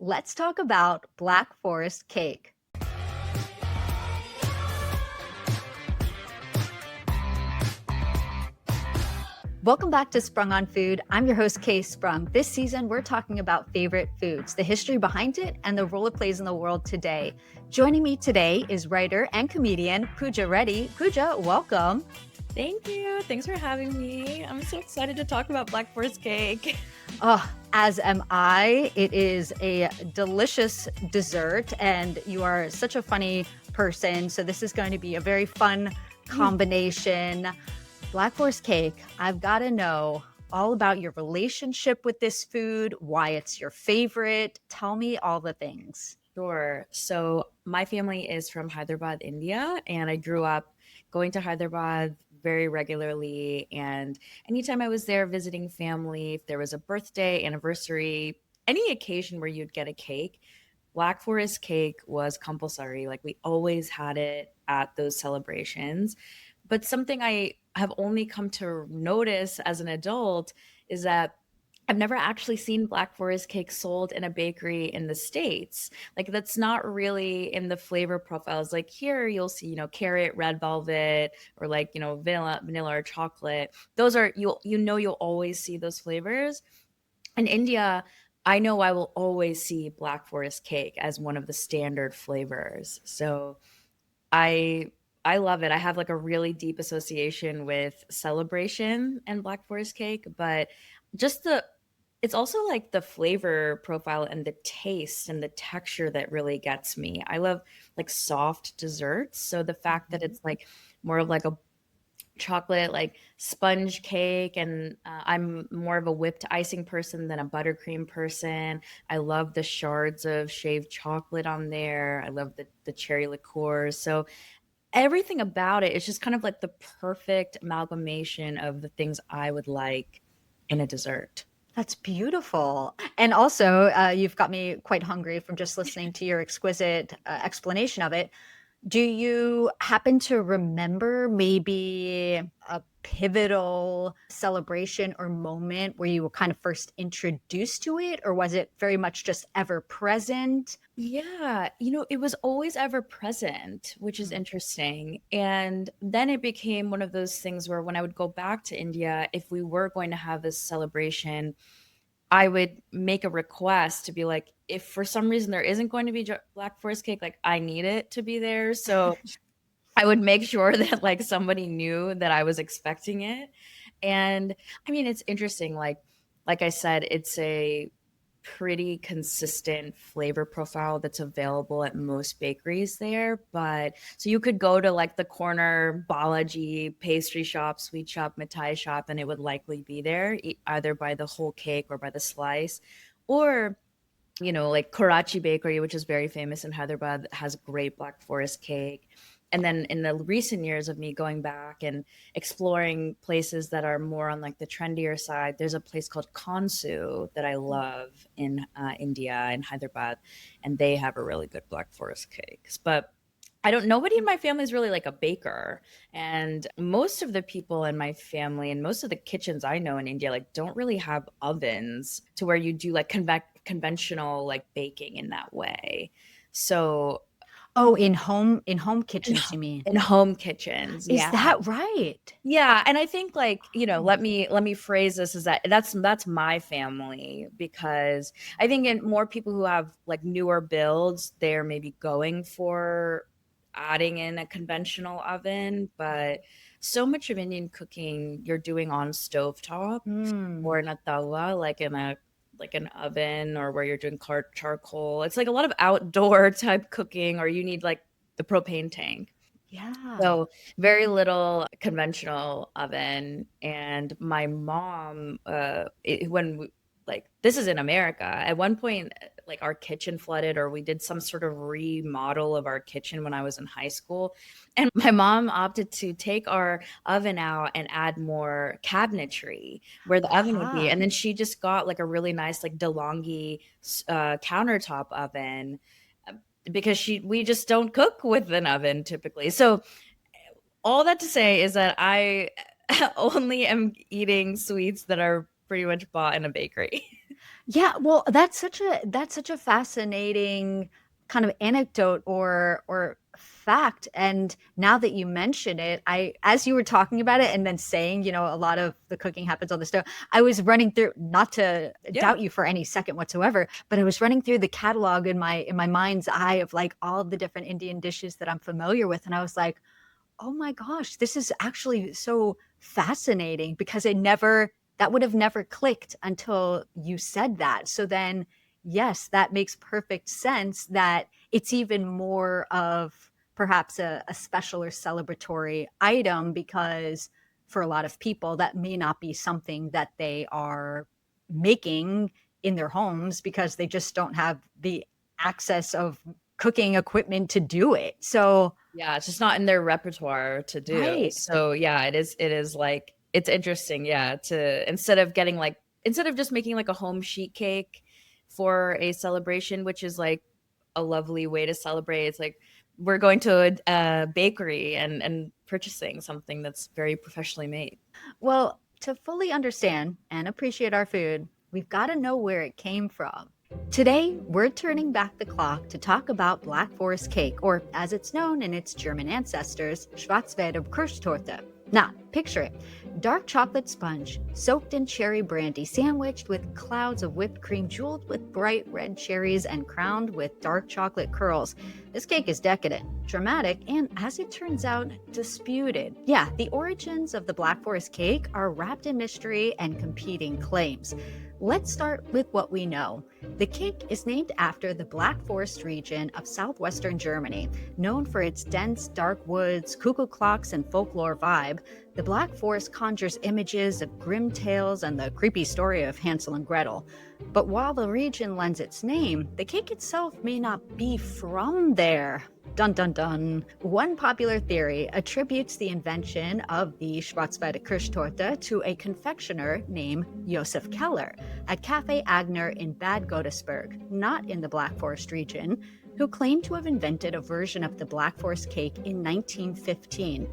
let's talk about Black Forest cake. Welcome back to Sprung on Food. I'm your host, Kae Sprung. This season, we're talking about favorite foods, the history behind it, and the role it plays in the world today. Joining me today is writer and comedian Pooja Reddy. Pooja, welcome. Thank you. Thanks for having me. I'm so excited to talk about Black Forest cake. Oh, as am I. It is a delicious dessert, and you are such a funny person. So this is going to be a very fun combination. Black Forest cake, I've got to know all about your relationship with this food, why it's your favorite. Tell me all the things. Sure. So my family is from Hyderabad, India, and I grew up going to Hyderabad very regularly. And anytime I was there visiting family, if there was a birthday, anniversary, any occasion where you'd get a cake, Black Forest cake was compulsory. Like we always had it at those celebrations. But something I have only come to notice as an adult is that I've never actually seen Black Forest cake sold in a bakery in the States. Like that's not really in the flavor profiles. Like here you'll see, carrot, red velvet, or like, vanilla or chocolate. Those are you'll always see those flavors. In India, I know I will always see Black Forest cake as one of the standard flavors. So I I love it. I have like a really deep association with celebration and Black Forest cake, but just the it's also like the flavor profile and the taste and the texture that really gets me. I love like soft desserts, so the fact that it's like more of like a chocolate like sponge cake, and I'm more of a whipped icing person than a buttercream person. I love the shards of shaved chocolate on there. I love the cherry liqueurs. So everything about it is just kind of like the perfect amalgamation of the things I would like in a dessert. That's beautiful. And also, you've got me quite hungry from just listening to your exquisite explanation of it. Do you happen to remember maybe a pivotal celebration or moment where you were kind of first introduced to it, or was it very much just ever present? Yeah, it was always ever present, which is interesting. And then it became one of those things where when I would go back to India, if we were going to have this celebration, I would make a request to be like, if for some reason there isn't going to be Black Forest cake, like I need it to be there. So I would make sure that like somebody knew that I was expecting it. And I mean, it's interesting. Like I said, it's a pretty consistent flavor profile that's available at most bakeries there. But so you could go to like the corner Balaji pastry shop, sweet shop, mithai shop, and it would likely be there either by the whole cake or by the slice. Or like Karachi Bakery, which is very famous in Hyderabad, has great Black Forest cake. And then in the recent years of me going back and exploring places that are more on like the trendier side, there's a place called Kansu that I love in India, in Hyderabad, and they have a really good Black Forest cakes. But nobody in my family is really like a baker. And most of the people in my family and most of the kitchens I know in India, like don't really have ovens to where you do like conventional like baking in that way. So Oh, in home kitchens, you mean? in home kitchens, Is yeah. that right? Yeah, and I think like, let me phrase this as that's my family, because I think in more people who have like newer builds, they're maybe going for adding in a conventional oven, but so much of Indian cooking you're doing on stovetop Mm. or in a tawa, like an oven, or where you're doing charcoal. It's like a lot of outdoor type cooking, or you need like the propane tank. Yeah. So very little conventional oven. And my mom, like this is in America, at one point, like our kitchen flooded, or we did some sort of remodel of our kitchen when I was in high school. And my mom opted to take our oven out and add more cabinetry where the oven would be. Aha. And then she just got like a really nice, like DeLonghi countertop oven, because we just don't cook with an oven typically. So all that to say is that I only am eating sweets that are pretty much bought in a bakery. Yeah, well, that's such a fascinating kind of anecdote or fact. And now that you mention it, I as you were talking about it and then saying, a lot of the cooking happens on the stove, I was running through, not to Yeah. doubt you for any second whatsoever, but I was running through the catalog in my mind's eye of like all the different Indian dishes that I'm familiar with. And I was like, oh my gosh, this is actually so fascinating because that would have never clicked until you said that. So then, yes, that makes perfect sense that it's even more of perhaps a special or celebratory item because for a lot of people, that may not be something that they are making in their homes because they just don't have the access of cooking equipment to do it. So, Yeah, it's just not in their repertoire to do. right. So yeah, it is like it's interesting, yeah, to instead of just making like a home sheet cake for a celebration, which is like a lovely way to celebrate. It's like we're going to a bakery and purchasing something that's very professionally made. Well, to fully understand and appreciate our food, we've got to know where it came from. Today, we're turning back the clock to talk about Black Forest cake, or as it's known in its German ancestors, Schwarzwälder Kirschtorte. Now, picture it: dark chocolate sponge, soaked in cherry brandy, sandwiched with clouds of whipped cream, jeweled with bright red cherries, and crowned with dark chocolate curls. This cake is decadent, dramatic, and as it turns out, disputed. Yeah, the origins of the Black Forest cake are wrapped in mystery and competing claims. Let's start with what we know. The cake is named after the Black Forest region of southwestern Germany. Known for its dense, dark woods, cuckoo clocks, and folklore vibe, the Black Forest conjures images of grim tales and the creepy story of Hansel and Gretel. But while the region lends its name, the cake itself may not be from there. Dun dun dun. One popular theory attributes the invention of the Schwarzwälder Kirschtorte to a confectioner named Josef Keller at Café Agner in Bad Godesberg, not in the Black Forest region, who claimed to have invented a version of the Black Forest cake in 1915.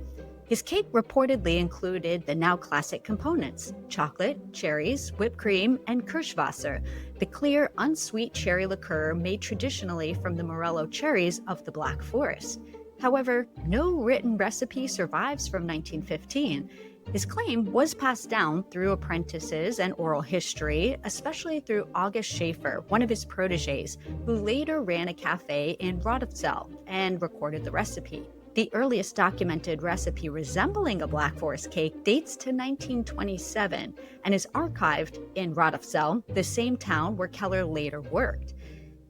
His cake reportedly included the now classic components: chocolate, cherries, whipped cream, and Kirschwasser, the clear, unsweet cherry liqueur made traditionally from the morello cherries of the Black Forest. However, no written recipe survives from 1915. His claim was passed down through apprentices and oral history, especially through August Schaefer, one of his proteges, who later ran a cafe in Rodefzell and recorded the recipe. The earliest documented recipe resembling a Black Forest cake dates to 1927 and is archived in Rodefzell, the same town where Keller later worked.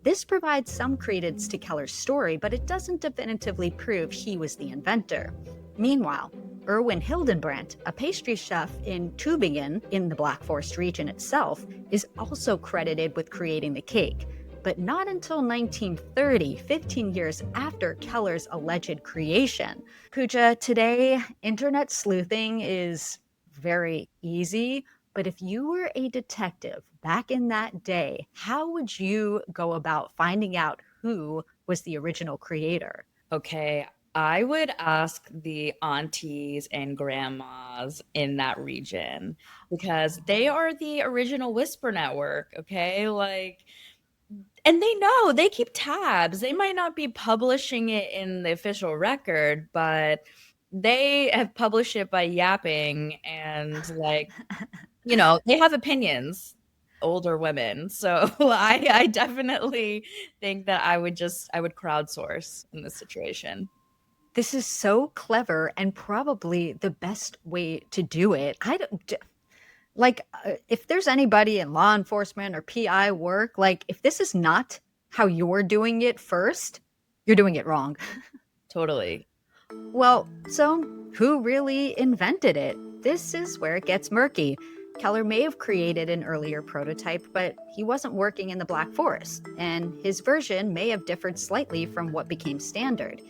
This provides some credence to Keller's story, but it doesn't definitively prove he was the inventor. Meanwhile, Erwin Hildenbrandt, a pastry chef in Tübingen in the Black Forest region itself, is also credited with creating the cake, but not until 1930, 15 years after Keller's alleged creation. Pooja, today, internet sleuthing is very easy, but if you were a detective back in that day, how would you go about finding out who was the original creator? Okay, I would ask the aunties and grandmas in that region because they are the original Whisper Network, okay? Like, and they know, they keep tabs. They might not be publishing it in the official record, but they have published it by yapping and like, they have opinions, older women. So I definitely think that I would crowdsource in this situation. This is so clever and probably the best way to do it. I don't like if there's anybody in law enforcement or PI work, like if this is not how you're doing it first, you're doing it wrong. Totally. Well, so who really invented it? This is where it gets murky. Keller may have created an earlier prototype, but he wasn't working in the Black Forest, and his version may have differed slightly from what became standard.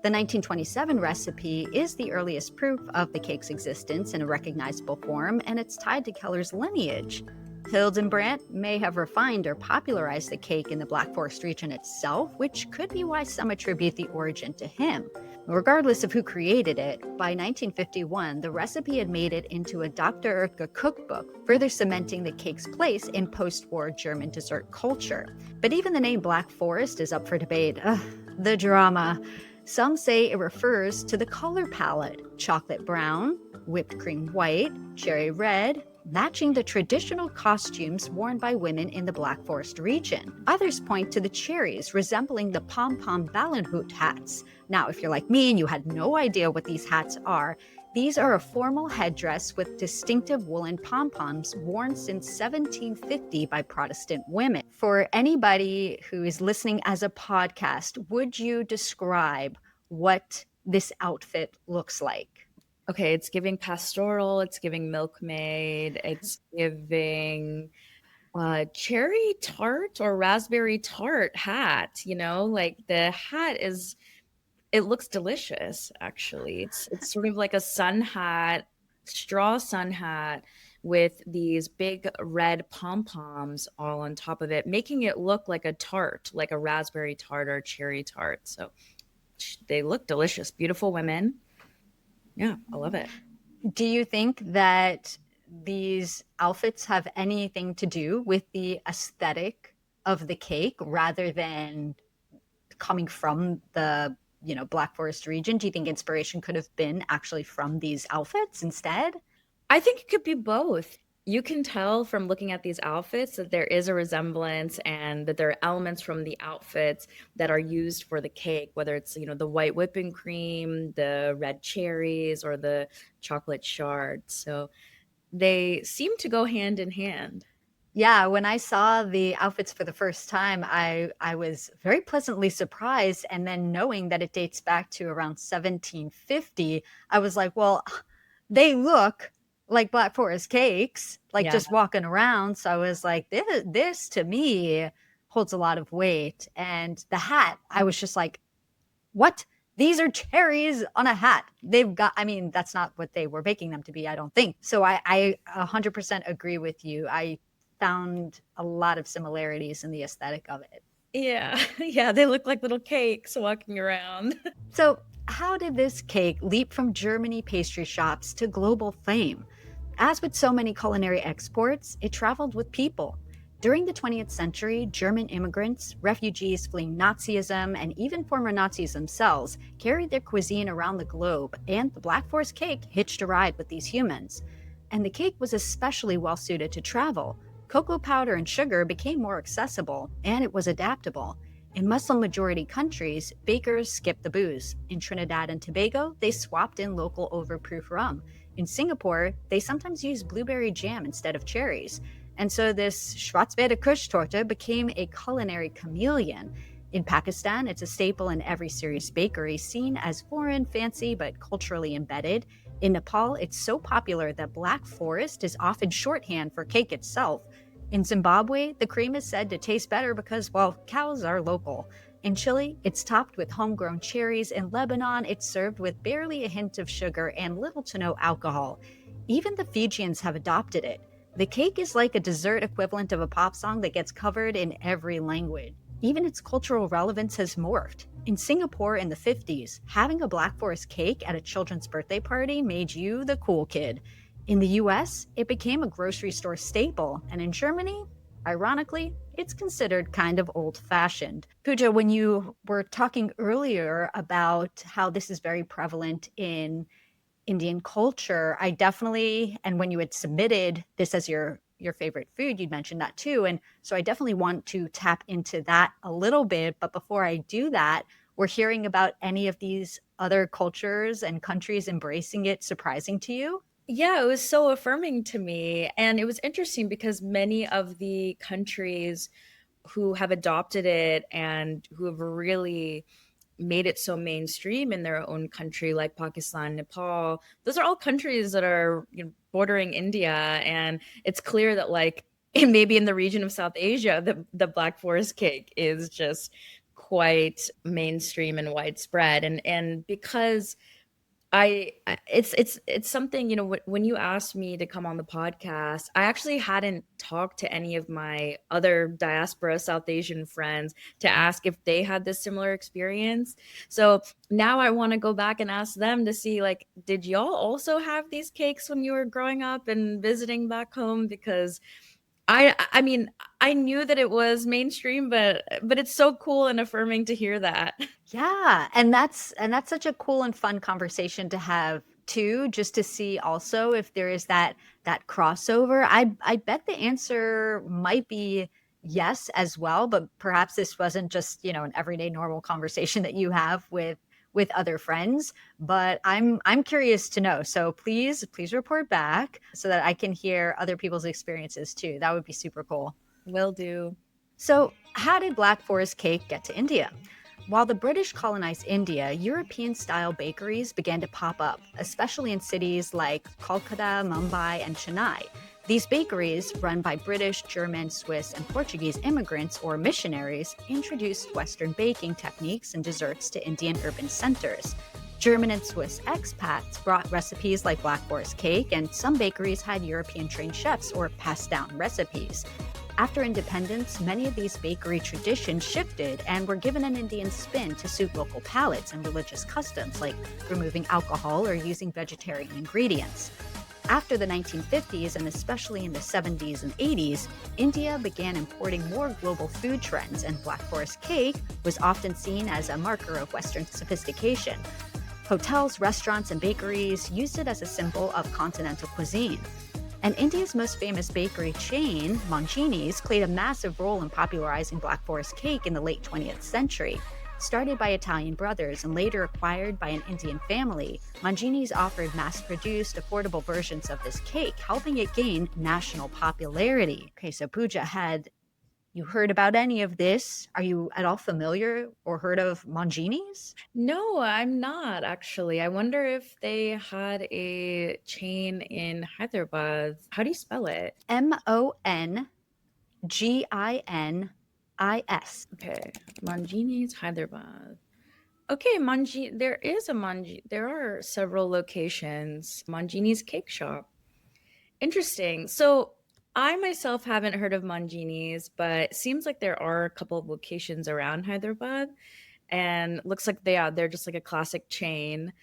The 1927 recipe is the earliest proof of the cake's existence in a recognizable form, and it's tied to Keller's lineage. Hildenbrandt may have refined or popularized the cake in the Black Forest region itself, which could be why some attribute the origin to him. Regardless of who created it, by 1951, the recipe had made it into a Dr. Oetker cookbook, further cementing the cake's place in post-war German dessert culture. But even the name Black Forest is up for debate. The drama. Some say it refers to the color palette: chocolate brown, whipped cream white, cherry red, matching the traditional costumes worn by women in the Black Forest region. Others point to the cherries resembling the pom-pom ballenhut hats. Now, if you're like me and you had no idea what these hats are, these are a formal headdress with distinctive woolen pom-poms worn since 1750 by Protestant women. For anybody who is listening as a podcast, would you describe what this outfit looks like? Okay, it's giving pastoral, it's giving milkmaid, it's giving cherry tart or raspberry tart hat, like the hat it looks delicious actually. It's sort of like a sun hat, straw sun hat with these big red pom-poms all on top of it, making it look like a tart, like a raspberry tart or cherry tart. So they look delicious. Beautiful women. Yeah, I love it. Do you think that these outfits have anything to do with the aesthetic of the cake rather than coming from the Black Forest region? Do you think inspiration could have been actually from these outfits instead? I think it could be both. You can tell from looking at these outfits that there is a resemblance and that there are elements from the outfits that are used for the cake, whether it's, the white whipping cream, the red cherries, or the chocolate shards. So they seem to go hand in hand. Yeah, when I saw the outfits for the first time, I was very pleasantly surprised. And then knowing that it dates back to around 1750, I was like, well, they look like Black Forest cakes, like Yeah. just walking around. So I was like, this to me holds a lot of weight. And the hat, I was just like, what? These are cherries on a hat. I mean, that's not what they were baking them to be, I don't think. So I 100% agree with you. I found a lot of similarities in the aesthetic of it. Yeah. Yeah. They look like little cakes walking around. So, how did this cake leap from Germany pastry shops to global fame? As with so many culinary exports, it traveled with people. During the 20th century, German immigrants, refugees fleeing Nazism, and even former Nazis themselves carried their cuisine around the globe, and the Black Forest cake hitched a ride with these humans. And the cake was especially well suited to travel. Cocoa powder and sugar became more accessible, and it was adaptable. In Muslim-majority countries, bakers skipped the booze. In Trinidad and Tobago, they swapped in local overproof rum. In Singapore, they sometimes used blueberry jam instead of cherries. And so this Schwarzwälder Kirschtorte became a culinary chameleon. In Pakistan, it's a staple in every serious bakery, seen as foreign, fancy, but culturally embedded. In Nepal, it's so popular that Black Forest is often shorthand for cake itself. In Zimbabwe, the cream is said to taste better because, well, cows are local. In Chile, it's topped with homegrown cherries. In Lebanon, it's served with barely a hint of sugar and little to no alcohol. Even the Fijians have adopted it. The cake is like a dessert equivalent of a pop song that gets covered in every language. Even its cultural relevance has morphed. In Singapore in the 50s, having a Black Forest cake at a children's birthday party made you the cool kid. In the US, it became a grocery store staple, and in Germany, ironically, it's considered kind of old-fashioned. Pooja, when you were talking earlier about how this is very prevalent in Indian culture, I definitely, and when you had submitted this as your favorite food, you'd mentioned that too. And so I definitely want to tap into that a little bit. But before I do that, we're hearing about any of these other cultures and countries embracing it surprising to you? Yeah, it was so affirming to me. And it was interesting because many of the countries who have adopted it and who have really made it so mainstream in their own country, like Pakistan, Nepal, those are all countries that are bordering India. And it's clear that, like, maybe in the region of South Asia, the Black Forest cake is just quite mainstream and widespread. And because It's something, when you asked me to come on the podcast, I actually hadn't talked to any of my other diaspora South Asian friends to ask if they had this similar experience. So now I want to go back and ask them to see, like, did y'all also have these cakes when you were growing up and visiting back home? Because I mean, I knew that it was mainstream, but it's so cool and affirming to hear that. Yeah, and that's such a cool and fun conversation to have too, just to see also if there is that crossover. I bet the answer might be yes as well, but perhaps this wasn't just, an everyday normal conversation that you have with other friends, but I'm curious to know. So please report back so that I can hear other people's experiences too. That would be super cool. Will do. So, how did Black Forest cake get to India? While the British colonized India, European style bakeries began to pop up, especially in cities like Kolkata, Mumbai, and Chennai. These bakeries, run by British, German, Swiss, and Portuguese immigrants or missionaries, introduced Western baking techniques and desserts to Indian urban centers. German and Swiss expats brought recipes like Black Forest cake, and some bakeries had European trained chefs or passed down recipes. After independence, many of these bakery traditions shifted and were given an Indian spin to suit local palates and religious customs, like removing alcohol or using vegetarian ingredients. After the 1950s, and especially in the 70s and 80s, India began importing more global food trends, and Black Forest cake was often seen as a marker of Western sophistication. Hotels, restaurants, and bakeries used it as a symbol of continental cuisine. And India's most famous bakery chain, Mangini's, played a massive role in popularizing Black Forest cake in the late 20th century. Started by Italian brothers and later acquired by an Indian family, Mangini's offered mass-produced, affordable versions of this cake, helping it gain national popularity. Okay, so Pooja, had you heard about any of this? Are you at all familiar or heard of Mangini's? No, I'm not actually. I wonder if they had a chain in Hyderabad. How do you spell it? Monginis. Okay, Mangini's Hyderabad. Okay, there is a there are several locations. Mangini's Cake Shop. Interesting. So I myself haven't heard of Mangini's, but it seems like there are a couple of locations around Hyderabad, and looks like they're just like a classic chain.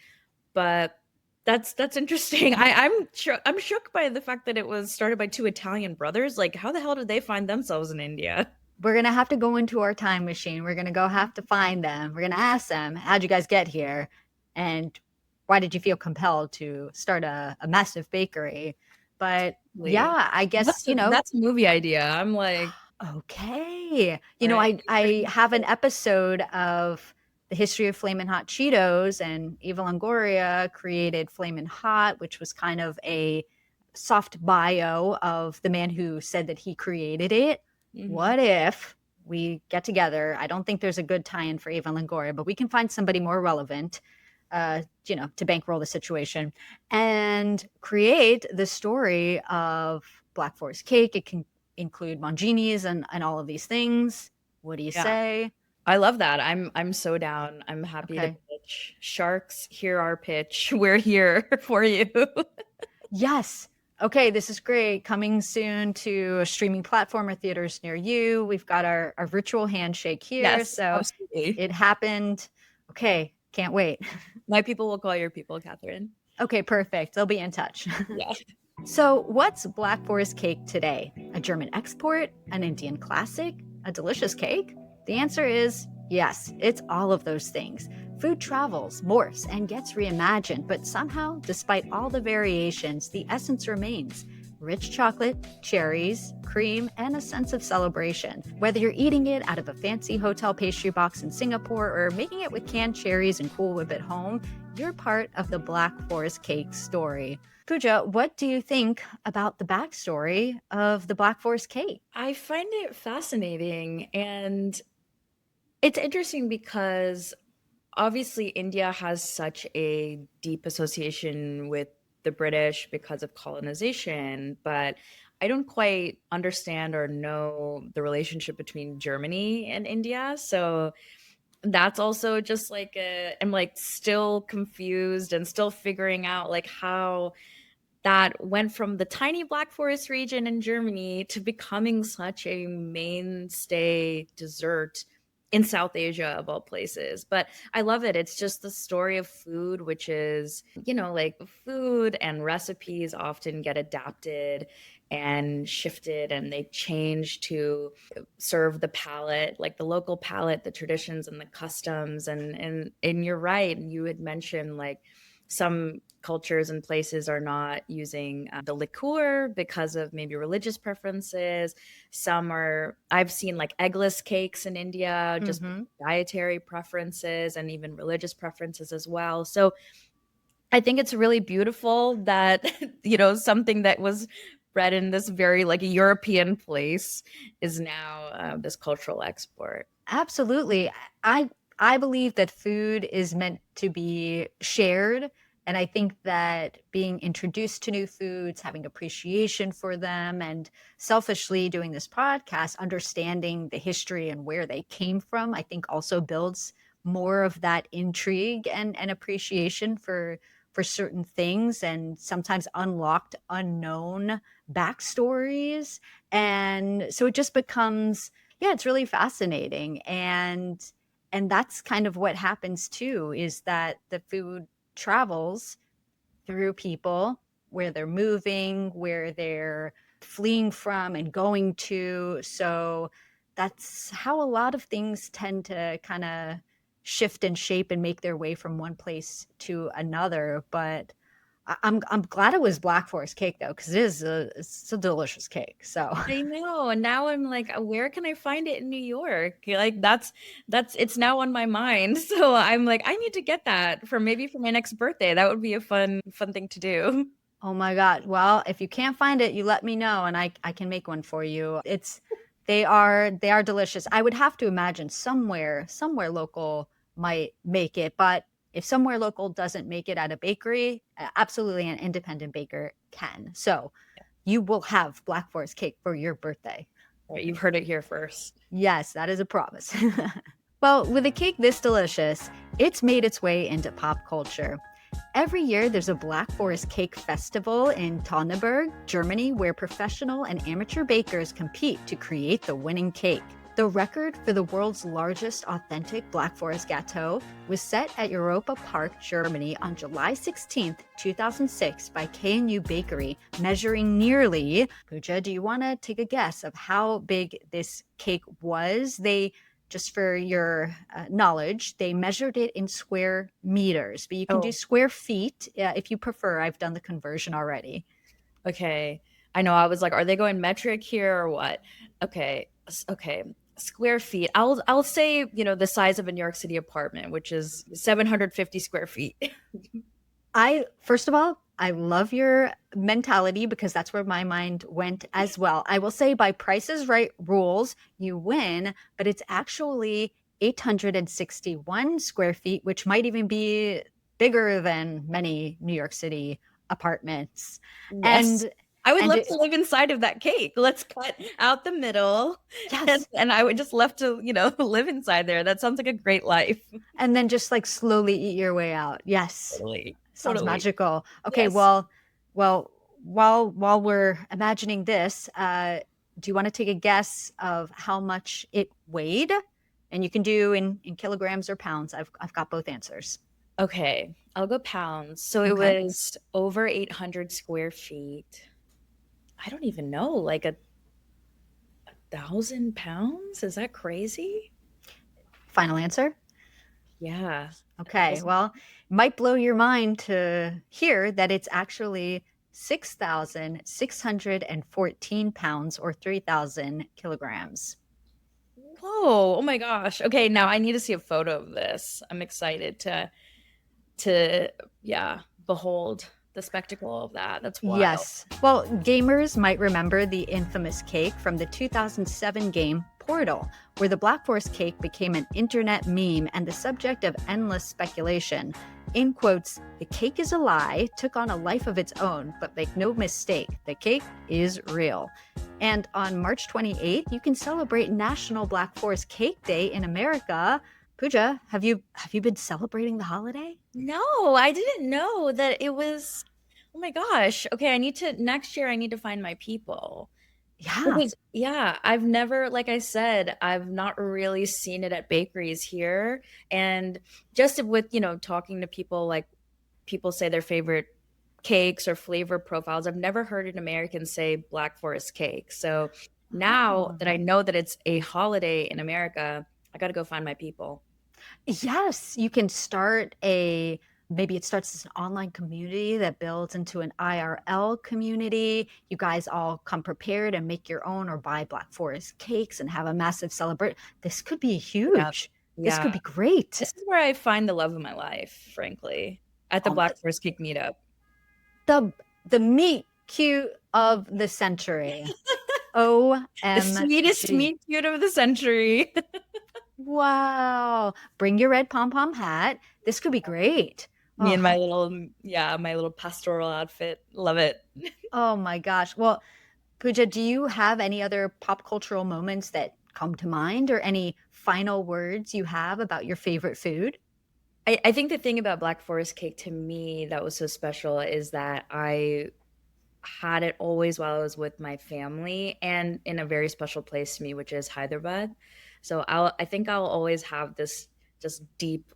But that's interesting. I'm shook by the fact that it was started by two Italian brothers. Like, how the hell did they find themselves in India? We're going to have to go into our time machine. We're going to go have to find them. We're going to ask them, how'd you guys get here? And why did you feel compelled to start a massive bakery? But yeah, I guess, That's a movie idea. I'm like, okay. right? I have an episode of the history of Flamin' Hot Cheetos, and Eva Longoria created Flamin' Hot, which was kind of a soft bio of the man who said that he created it. Mhm. What if we get together? I don't think there's a good tie-in for Eva Longoria, but we can find somebody more relevant, to bankroll the situation and create the story of Black Forest cake. It can include Mangini's and all of these things. What do you Yeah. say? I love that. I'm so down. I'm happy to Okay. pitch. Sharks, hear our pitch. We're here for you. Yes. Okay, this is great. Coming soon to a streaming platform or theaters near you. We've got our virtual handshake here. Yes, So absolutely. it happened. Okay, can't wait. My people will call your people, Catherine. Okay, perfect. They'll be in touch. Yeah. So, what's Black Forest cake today? A German export? An Indian classic? A delicious cake? The answer is yes, it's all of those things. Food travels, morphs, and gets reimagined, but somehow, despite all the variations, the essence remains. Rich chocolate, cherries, cream, and a sense of celebration. Whether you're eating it out of a fancy hotel pastry box in Singapore or making it with canned cherries and Cool Whip at home, you're part of the Black Forest cake story. Pooja, what do you think about the backstory of the Black Forest cake? I find it fascinating, and it's interesting because obviously India has such a deep association with the British because of colonization, but I don't quite understand or know the relationship between Germany and India. So that's also just like I'm like still confused and still figuring out like how that went from the tiny Black Forest region in Germany to becoming such a mainstay dessert in South Asia of all places. But I love it. It's just the story of food, which is, like food and recipes often get adapted and shifted and they change to serve the palate, like the local palate, the traditions and the customs. And you're right. You had mentioned like some cultures and places are not using the liqueur because of maybe religious preferences. Some are, I've seen like eggless cakes in India, just Hmm. dietary preferences and even religious preferences as well. So I think it's really beautiful that, something that was bred in this very like European place is now this cultural export. Absolutely. I I believe that food is meant to be shared, and I think that being introduced to new foods, having appreciation for them, and selfishly doing this podcast, understanding the history and where they came from, I think also builds more of that intrigue and appreciation for certain things and sometimes unlocked unknown backstories. And so it just becomes, yeah, it's really fascinating. And that's kind of what happens too, is that the food travels through people where they're moving, where they're fleeing from and going to. So that's how a lot of things tend to kind of shift and shape and make their way from one place to another. But I'm glad it was Black Forest cake though, because it's a delicious cake. So I know. And now I'm like, where can I find it in New York? Like that's it's now on my mind. So I'm like, I need to get that for maybe for my next birthday. That would be a fun thing to do. oh my God. Well, if you can't find it, you let me know and I can make one for you. They are delicious. I would have to imagine somewhere local might make it, but if somewhere local doesn't make it at a bakery, absolutely an independent baker can. So you will have Black Forest cake for your birthday. All right, you've heard it here first. Yes, that is a promise. Well, with a cake this delicious, it's made its way into pop culture. Every year, there's a Black Forest Cake Festival in Tonnenberg, Germany, where professional and amateur bakers compete to create the winning cake. The record for the world's largest authentic Black Forest gâteau was set at Europa Park, Germany on July 16th, 2006 by K&U Bakery, measuring nearly, Pooja, do you want to take a guess of how big this cake was? Just for your knowledge, they measured it in square meters, but you can do Oh, square feet if you prefer. I've done the conversion already. okay. I know. I was like, are they going metric here or what? Okay. Okay. Square feet. I'll say, the size of a New York City apartment, which is 750 square feet. First of all, I love your mentality because that's where my mind went as well. I will say by Price is Right rules, you win, but it's actually 861 square feet, which might even be bigger than many New York City apartments. Yes. And I would and love it, to live inside of that cake. Let's cut out the middle yes, and I would just love to, live inside there. That sounds like a great life. and then just like slowly eat your way out. Yes. Totally. Sounds Totally. magical. Okay, Yes. well, while we're imagining this, do you want to take a guess of how much it weighed? And you can do in kilograms or pounds. I've got both answers. Okay. I'll go pounds. So it Okay. was over 800 square feet. I don't even know, like a 1,000 pounds? Is that crazy? Final answer? Yeah. A Okay. thousand. Well, it might blow your mind to hear that it's actually 6,614 pounds or 3,000 kilograms. Whoa. Oh my gosh. Okay, now I need to see a photo of this. I'm excited to yeah, behold the spectacle of that. That's wild. Yes. Well, gamers might remember the infamous cake from the 2007 game Portal, where the Black Forest cake became an internet meme and the subject of endless speculation. In quotes, the cake is a lie, took on a life of its own, but make no mistake, the cake is real. And on March 28th, you can celebrate National Black Forest Cake Day in America Pooja, have you been celebrating the holiday? No, I didn't know that it was. Oh my gosh. Okay, next year I need to find my people. Yeah. Because yeah, I've never, like I said, I've not really seen it at bakeries here. And just with, talking to people, like people say their favorite cakes or flavor profiles, I've never heard an American say Black Forest cake. So now that I Oh. know that it's a holiday in America, I got to go find my people. Yes, you can start a maybe it starts as an online community that builds into an IRL community. You guys all come prepared and make your own or buy Black Forest cakes and have a massive celebration. This could be Yeah. huge. This Yeah. could be great. This is where I find the love of my life, frankly, at the Um, Black Forest Cake meetup. the the meet cute of the century. The sweetest OMG. meet cute of the century. Wow. Bring your red pom-pom hat. This could be great. Me and Oh, my little pastoral outfit. Love it. oh my gosh. Well, Pooja, do you have any other pop cultural moments that come to mind or any final words you have about your favorite food? I think the thing about Black Forest cake to me that was so special is that I had it always while I was with my family and in a very special place to me, which is Hyderabad. So I think I'll always have this just deep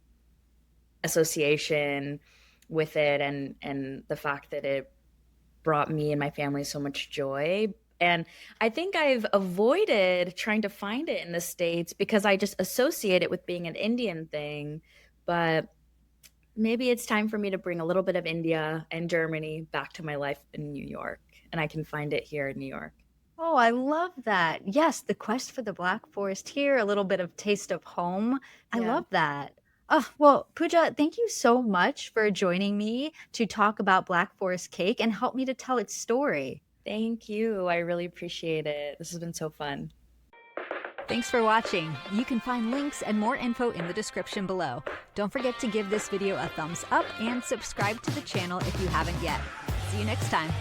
association with it, and the fact that it brought me and my family so much joy. And I think I've avoided trying to find it in the States because I just associate it with being an Indian thing. But maybe it's time for me to bring a little bit of India and Germany back to my life in New York, and I can find it here in New York. Oh, I love that. Yes, the quest for the Black Forest here, a little bit of taste of home. I Yeah. love that. Oh, well, Pooja, thank you so much for joining me to talk about Black Forest cake and help me to tell its story. Thank you. I really appreciate it. This has been so fun. Thanks for watching. You can find links and more info in the description below. Don't forget to give this video a thumbs up and subscribe to the channel if you haven't yet. See you next time.